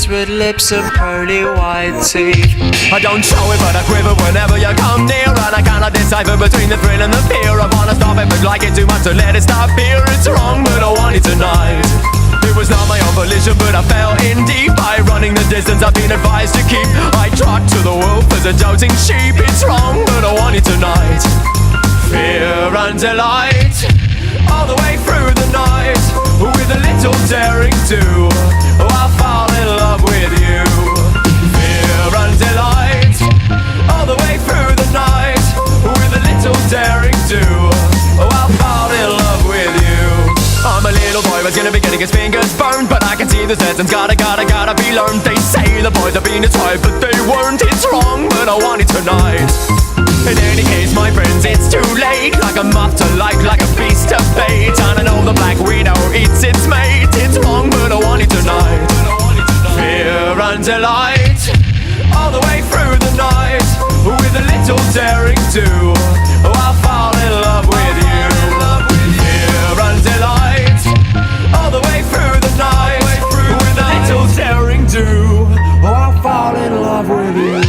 with lips of pearly white teeth. I don't show it but I quiver whenever you come near, and I cannot decipher between the thrill and the fear. I wanna stop it but like it too much to let it stop here. It's wrong but I want it tonight. It was not my own volition but I fell in deep. By running the distance I've been advised to keep, I trot to the wolf as a doubting sheep. It's wrong but I want it tonight. Fear and delight all the way through the night, with a little daring too. Oh, I'll fall in love with you. Fear and delight all the way through the night, with a little daring too. Oh, I'll fall in love with you. I'm a little boy who's gonna be getting his fingers burned, but I can see the lessons gotta be learned. They say the boys have been tried but they weren't. It's wrong but I want it tonight. In any case, my friends, it's too late. Like a moth to light, like a beast of bait. And I know the black widow eats its mate. It's wrong, but I want it tonight. Fear and delight all the way through the night, with a little daring too. Oh, I'll fall in love with you. Fear and delight all the way through the night, with a little daring too. Oh, I'll fall in love with you.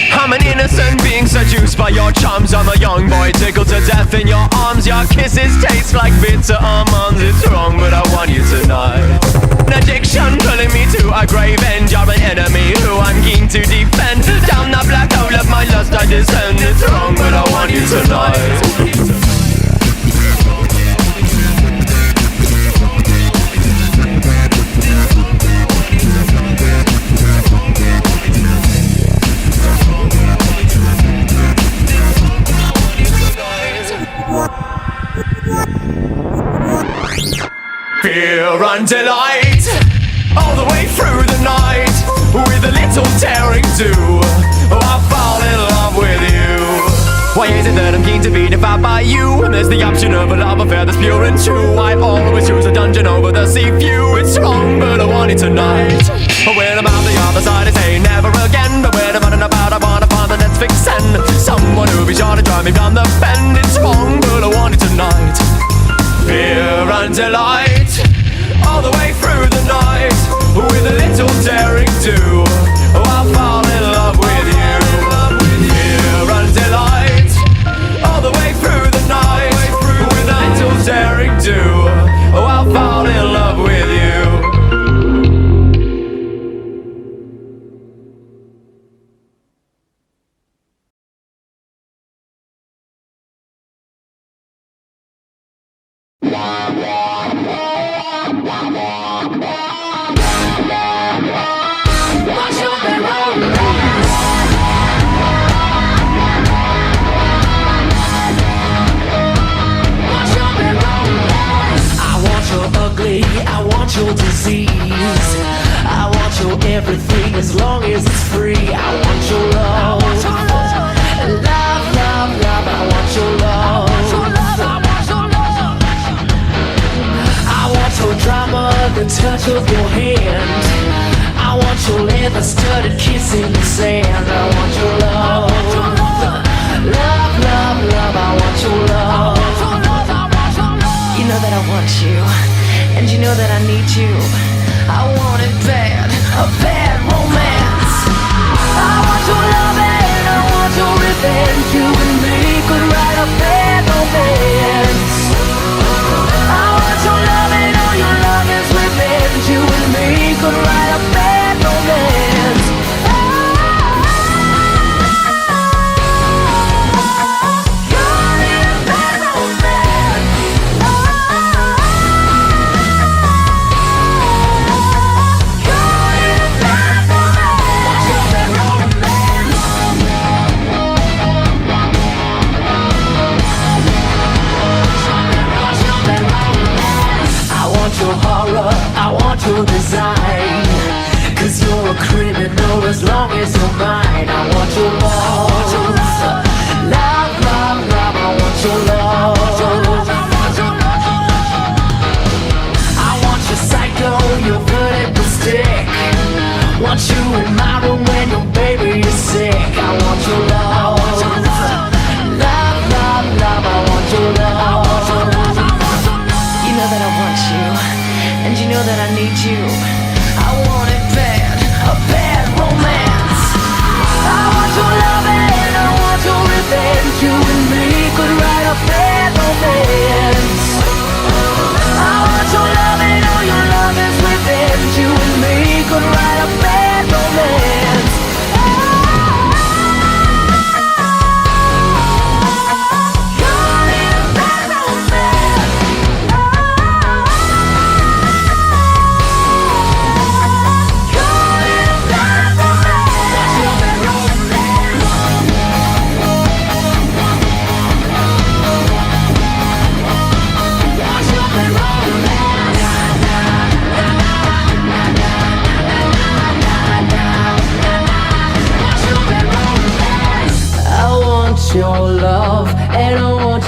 I'm an innocent being seduced by your charms. I'm a young boy tickled to death in your arms. Your kisses taste like bitter almonds. It's wrong but I want you tonight. An addiction pulling me to a grave end. You're an enemy who I'm keen to defend. Down the black hole of my lust I descend. It's wrong but I want you tonight. Fear and delight all the way through the night, with a little daring too. Oh, I'll fall in love with you. Why is it that I'm keen to be devoured by you, and there's the option of a love affair that's pure and true? I always choose a dungeon over the sea view. It's wrong but I want it tonight. When I'm on the other side I say never again, but when I'm running about I wanna find the next vixen, someone who'll be sure to drive me down the bend. It's wrong but I want it tonight. Fear and delight all the way through the night, with a little daring too. Oh, I'll fall in love with you. Fear and delight all the way through the night, with a little daring too. Oh, I'll fall in love with you. I want your disease. I want your everything as long as it's free. I want your love. Love, love, love. I want your love. I want your drama, the touch of your hand. I want your leather studded kiss in the sand. I want your love. Love, love, love. I want your love. You know that I want you, and you know that I need you. I want it bad, a bad romance. I want your love and I want your revenge. You and me could write a bad romance. I want your love and all your love is revenge. You and me could write a bad romance. You're in a bad romance.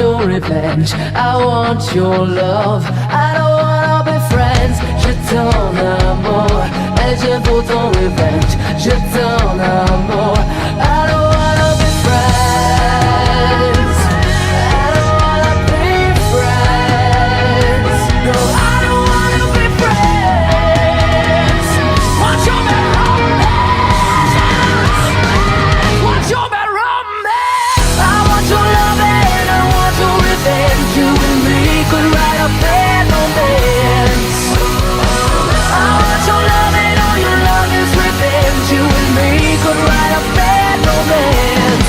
your revenge, I want your love. I don't wanna be friends, je t'en amour. Et je veux ton revenge, je t'en amour. I don't wanna be friends, I don't wanna be friends. No, I don't wanna be friends. Want your bad romance, want your bad romance. I want your love and I want your revenge. You and me could write a bad romance. I want your love and all your love is revenge. You and me could write a bad romance.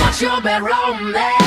What's your bad romance?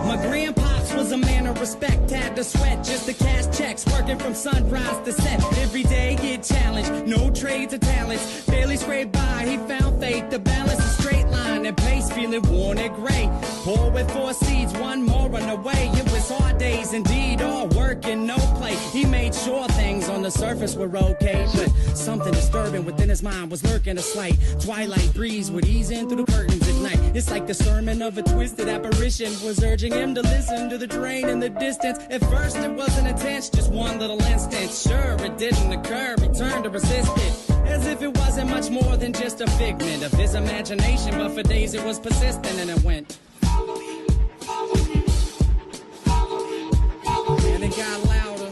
My grandpops was a man of respect, had to sweat just to cash checks, working from sunrise to set. Every day get challenged, no trades or talents, barely scraped by. He found faith to balance a straight line and pace, feeling worn and gray. Poor with 4 seeds, one more on the way. It was hard days indeed, all work and no play. He made sure things on the surface were okay, but something disturbing within his mind was lurking. A slight twilight breeze would ease in through the curtains at night. It's like the sermon of a twisted apparition was urging him to listen to the train in the distance. At first it wasn't intense, just one little instant. Sure, it didn't occur, he turned to resist it, as if it wasn't much more than just a figment of his imagination. But for days it was persistent, and it went, and it got louder.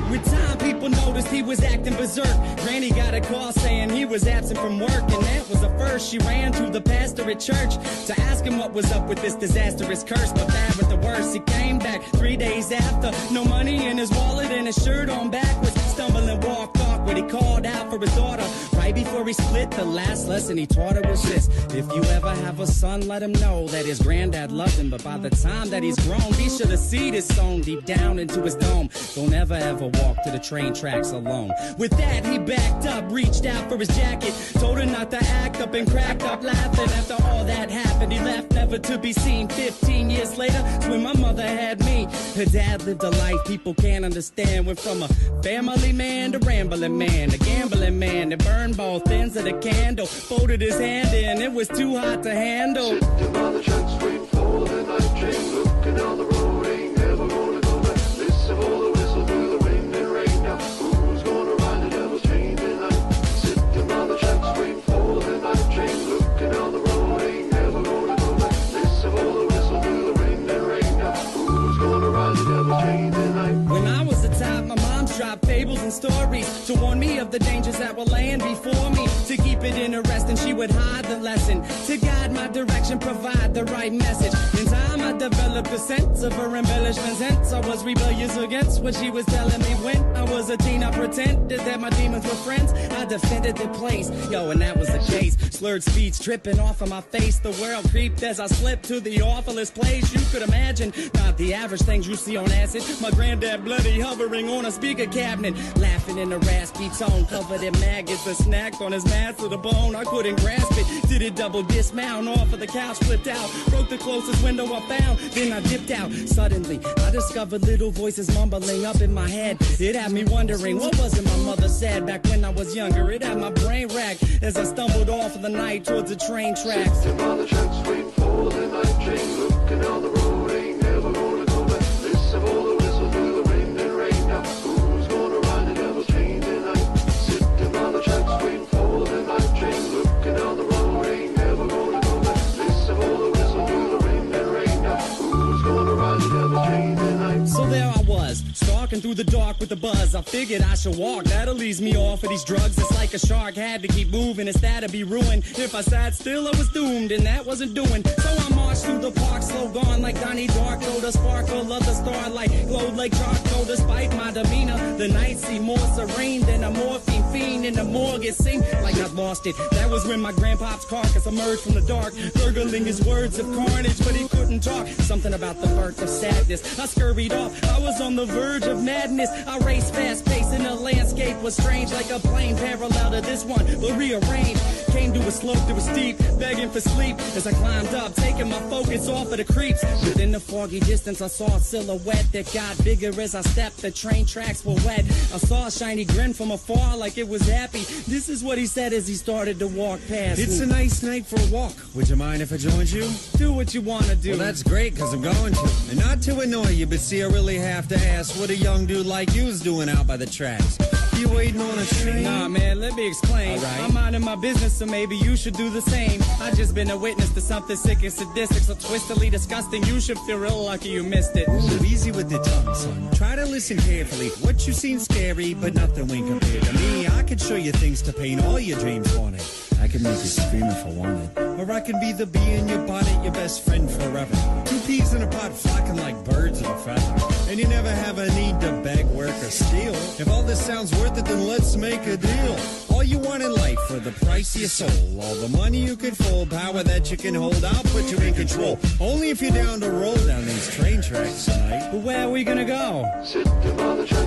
With time, people noticed he was acting berserk. Granny got a call saying he was absent from work, and that was the first. She ran to the pastor at church to ask him what was up with this disastrous curse. But that was the worst. He came back 3 days after, no money in his wallet and his shirt on backwards. Stumbling, walked awkward. He called out for his daughter right before he split. The last lesson he taught her was this: if you ever have a son, let him know that his granddad loved him. But by the time that he's grown, be sure to see this song deep down into his dome. Don't ever walk to the train tracks alone. With that, he backed up, reached out for his jacket, told her not to act up, and cracked up laughing. After all that happened, he left never to be seen. 15 years later, it's when my mother had me. Her dad lived a life people can't understand. Went from a family man to rambling man, a gambling man that burned both ends of the candle. Folded his hand in, it was too hot to handle. Sitting by the tracks, waiting for the night train, looking down the road, ain't never gonna go back. Listen for the whistle through the wind and rain. Now who's gonna ride the devil's train tonight? Sitting by the tracks, waiting for the night train, looking down the road, ain't never gonna go back. Listen for the whistle through the wind and rain. Now who's gonna ride the devil's train tonight? When I was a child, my mom's dropped fables and stories to warn me of the dangers that were laying before me. To keep it interesting, she would hide the lesson. To guide my direction, provide the right message. In time, I developed a sense of her embellishments. Hence, I was rebellious against what she was telling me. When I was a teen, I pretended that my demons were friends. I defended the place, yo, and that was the case. Slurred speech dripping off of my face. The world creeped as I slipped to the awfulest place you could imagine. Not the average things you see on acid. My granddad bloody hovering on a speaker cabinet, laughing in a raspy tone, covered in maggots. A snack on his mask to the bone. I couldn't grasp it. Did it double dismount off of the couch, flipped out, broke the closest window I found. Then I dipped out. Suddenly, I discovered little voices mumbling up in my head. It had me wondering, what was it my mother said back when I was younger? It had my brain racked as I stumbled off of the night towards the train tracks. Sitting by the tracks, waiting for the night train, looking down the road, ain't never gonna go back. Listen for the whistle through the wind and rain. Now who's gonna ride the devil's train tonight? Sitting by the tracks, waiting for the night train, looking down the road, ain't never gonna go back. Listen for the whistle through the wind and rain. Now who's gonna ride the devil's train tonight? So there I was, was stalking through the dark with the buzz. I figured I should walk, that'll ease me off of these drugs. It's like a shark, had to keep moving, it's that'd be ruined. If I sat still, I was doomed, and that wasn't doing. So I marched through the park, slow gone like Donnie Darko. The sparkle of the starlight glowed like charcoal. Despite my demeanor, the night seemed more serene than a morphine fiend in the morgue. It seemed like I'd lost it. That was when my grandpa's carcass emerged from the dark, gurgling his words of carnage, but he couldn't talk. Something about the birth of sadness. I scurried off, I was on the verge of madness. I raced fast paced and the landscape was strange, like a plane parallel to this one, but rearranged. Came to a slope that was steep, begging for sleep as I climbed up, taking my focus off of the creeps. Within the foggy distance, I saw a silhouette that got bigger as I stepped. The train tracks were wet. I saw a shiny grin from afar, like it was happy. This is what he said as he started to walk past It's me. a nice night for a walk. Would you mind if I joined you? Do what you wanna do. Well, that's great, cause I'm going to. And not to annoy you, but see, I really have to ask what a young dude like you is doing out by the tracks. You waiting on a train? Nah, man, let me explain. Alright. I'm minding my business, so maybe you should do the same. I just been a witness to something sick and sadistic, so twistedly disgusting. You should feel real lucky you missed it. Ooh, easy with the tongue, son. Try to listen carefully. What you seen scary, but nothing when compared to me. I could show you things to paint all your dreams haunted. I can make you scream if I wanted. Or I can be the bee in your bonnet, your best friend forever. Two peas in a pot flocking like birds of a feather. And you never have a need to beg, work, or steal. If all this sounds worth it, then let's make a deal. All you want in life for the price of your soul. All the money you can fold, power that you can hold, I'll put you in control. Only if you're down to roll down these train tracks tonight. But where are we gonna go? Sitting by the train